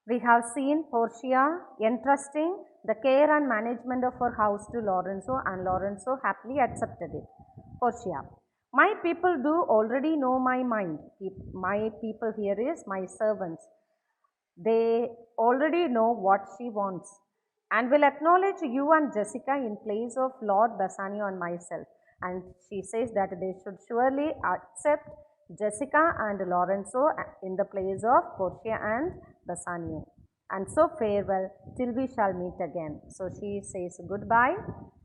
We have seen Portia entrusting the care and management of her house to Lorenzo, and Lorenzo happily accepted it. Portia, my people do already know my mind. My people here is my servants. They already know what she wants and will acknowledge you and Jessica in place of Lord Bassanio and myself. And she says that they should surely accept Jessica and Lorenzo in the place of Portia and Bassanio. And so farewell till we shall meet again. So she says goodbye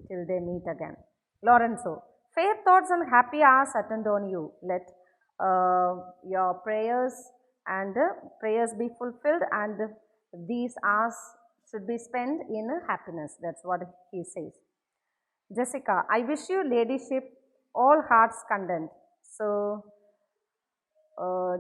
till they meet again. Lorenzo, fair thoughts and happy hours attend on you. Let your prayers and prayers be fulfilled, and these hours should be spent in happiness. That's what he says. Jessica, I wish you ladyship all hearts content. So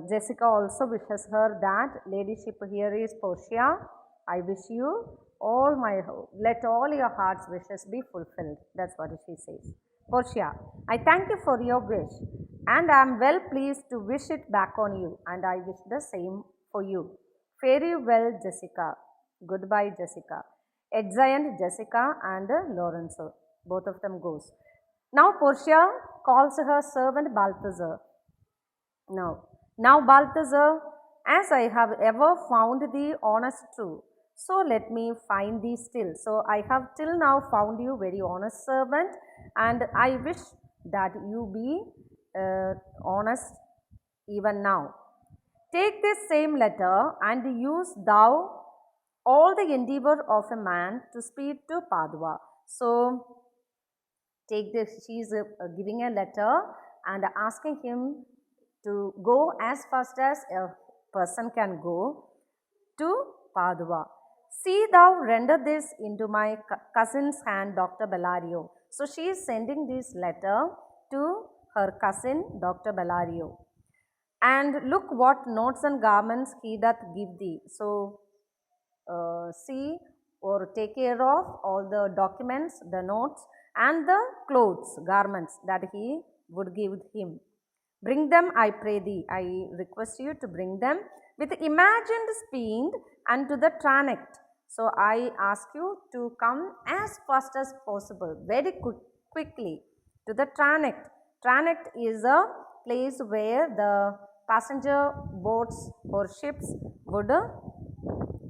Jessica also wishes her that ladyship here is Portia. I wish you let all your heart's wishes be fulfilled. That's what she says. Portia, I thank you for your wish and I am well pleased to wish it back on you, and I wish the same for you. Fare you well, Jessica. Goodbye, Jessica. Exeunt Jessica and Lorenzo. Both of them goes. Now Portia calls her servant Balthazar. Now Balthazar, as I have ever found thee honest true, so let me find thee still. So I have till now found you very honest servant, and I wish that you be honest even now. Take this same letter and use thou all the endeavor of a man to speed to Padua. So take this, she is giving a letter and asking him to go as fast as a person can go to Padua. See thou render this into my cousin's hand, Dr. Bellario. So she is sending this letter to her cousin, Dr. Bellario. And look what notes and garments he doth give thee. So see or take care of all the documents, the notes, and the clothes, garments that he would give him. Bring them, I pray thee. I request you to bring them with imagined speed and to the tranect. So I ask you to come as fast as possible, very quickly to the tranect. Tranect is a place where the passenger boats or ships would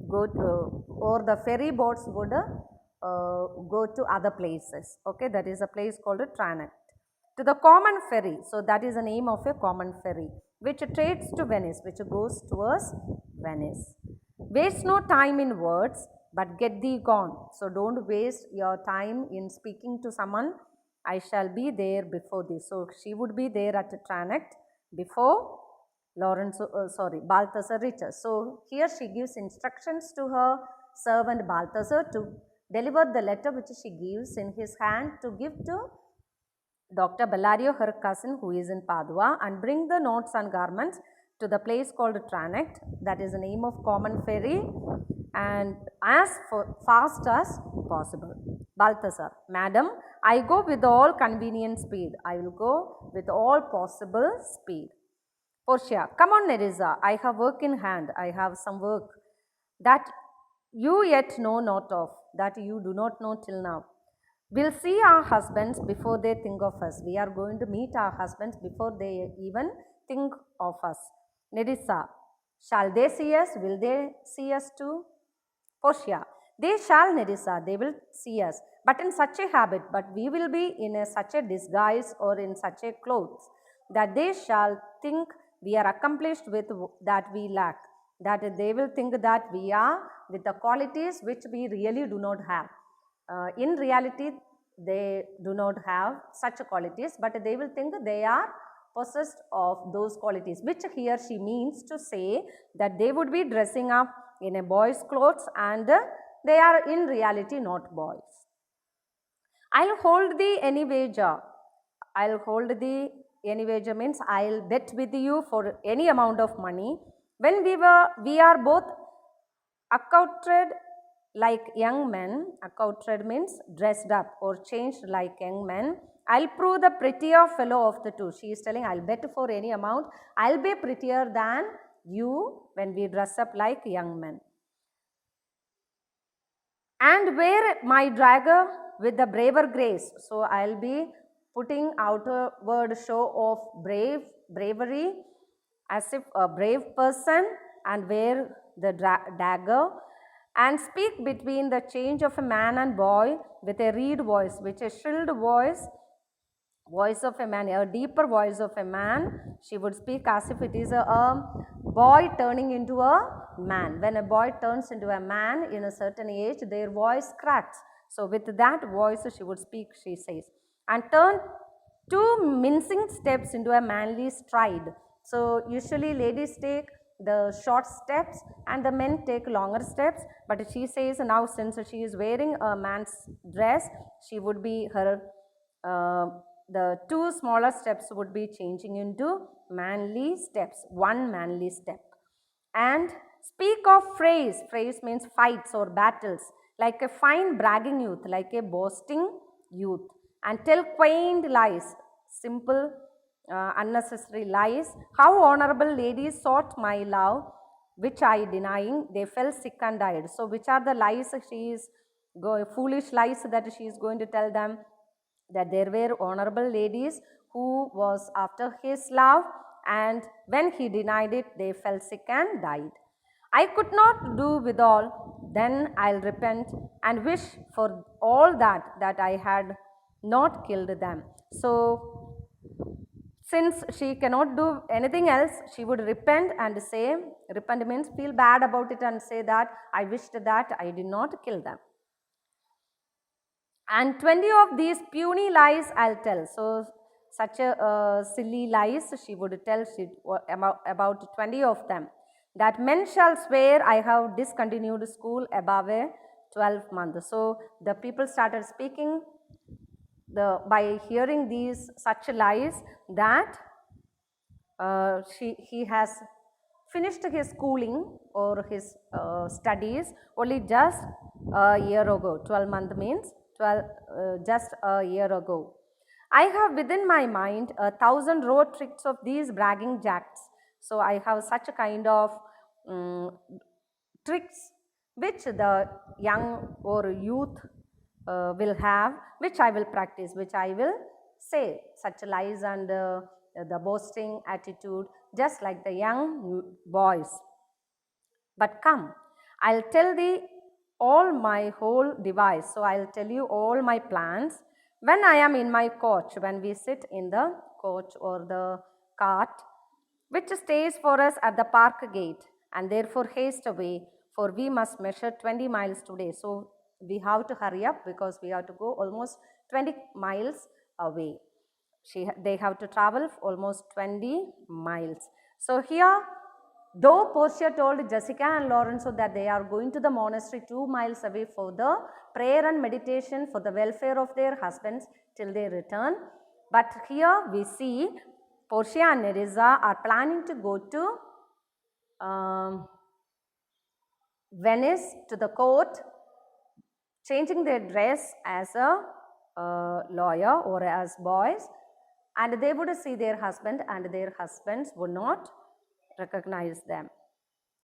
go to, or the ferry boats would go to other places. Okay, that is a place called a tranect. To the common ferry, so that is the name of a common ferry, which trades to Venice, which goes towards Venice. Waste no time in words, but get thee gone. So don't waste your time in speaking to someone. I shall be there before thee. So she would be there at the tranect before Balthazar reaches. So here she gives instructions to her servant Balthazar to deliver the letter which she gives in his hand to give to Dr. Bellario, her cousin, who is in Padua, and bring the notes and garments to the place called Tranect, that is the name of common ferry, and as fast as possible. Balthazar, Madam, I go with all convenient speed. I will go with all possible speed. Portia, come on, Nerissa, I have work in hand. I have some work that you yet know not of, that you do not know till now. We'll see our husbands before they think of us. We are going to meet our husbands before they even think of us. Nerissa, shall they see us? Will they see us too? Portia, they shall, Nerissa, they will see us, but in such a habit, but we will be in such a disguise or in such a clothes that they shall think we are accomplished with that we lack, that they will think that we are with the qualities which we really do not have. In reality, they do not have such qualities, but they will think they are possessed of those qualities, which here she means to say that they would be dressing up in a boy's clothes and they are in reality not boys. I'll hold thee any wager. I'll hold thee any wager means I'll bet with you for any amount of money. When we are both accoutred like young men, accoutred means dressed up or changed like young men, I'll prove the prettier fellow of the two. She is telling, I'll bet for any amount, I'll be prettier than you when we dress up like young men. And wear my dagger with the braver grace. So I'll be putting outward show of bravery as if a brave person, and wear the dagger, and speak between the change of a man and boy with a reed voice, which is shrilled voice of a man, a deeper voice of a man. She would speak as if it is a boy turning into a man. When a boy turns into a man in a certain age, their voice cracks. So with that voice she would speak, she says, and turn 2 mincing steps into a manly stride. So usually ladies take the short steps and the men take longer steps, but she says now since she is wearing a man's dress, she would be her the 2 smaller steps would be changing into manly steps, 1 manly step. And speak of phrase means fights or battles, like a fine bragging youth, like a boasting youth, and tell quaint lies, simple, unnecessary lies. How honorable ladies sought my love, which I denying, they fell sick and died. So, which are the lies she is foolish lies that she is going to tell them? That there were honorable ladies who was after his love, and when he denied it, they fell sick and died. I could not do withal, then I'll repent and wish for all that I had not killed them. So, since she cannot do anything else, she would repent and say, repent means feel bad about it and say that I wished that I did not kill them. And 20 of these puny lies I'll tell. So, such a silly lies she would tell about 20 of them. That men shall swear I have discontinued school above a 12 month. So, the people started speaking by hearing these such lies that he has finished his schooling or his studies only just a year ago. 12-month means 12, just a year ago. I have within my mind 1,000 road tricks of these bragging jacks. So I have such a kind of tricks which the young or youth will have, which I will practice, which I will say, such lies and the boasting attitude, just like the young boys. But come, I'll tell thee all my whole device. So I'll tell you all my plans when I am in my coach, when we sit in the coach or the cart, which stays for us at the park gate, and therefore haste away, for we must measure 20 miles today. So we have to hurry up because we have to go almost 20 miles away. They have to travel almost 20 miles. So here, though Portia told Jessica and Lorenzo that they are going to the monastery 2 miles away for the prayer and meditation for the welfare of their husbands till they return, but here we see Portia and Nerissa are planning to go to Venice to the court, changing their dress as a lawyer or as boys, and they would see their husband and their husbands would not recognize them.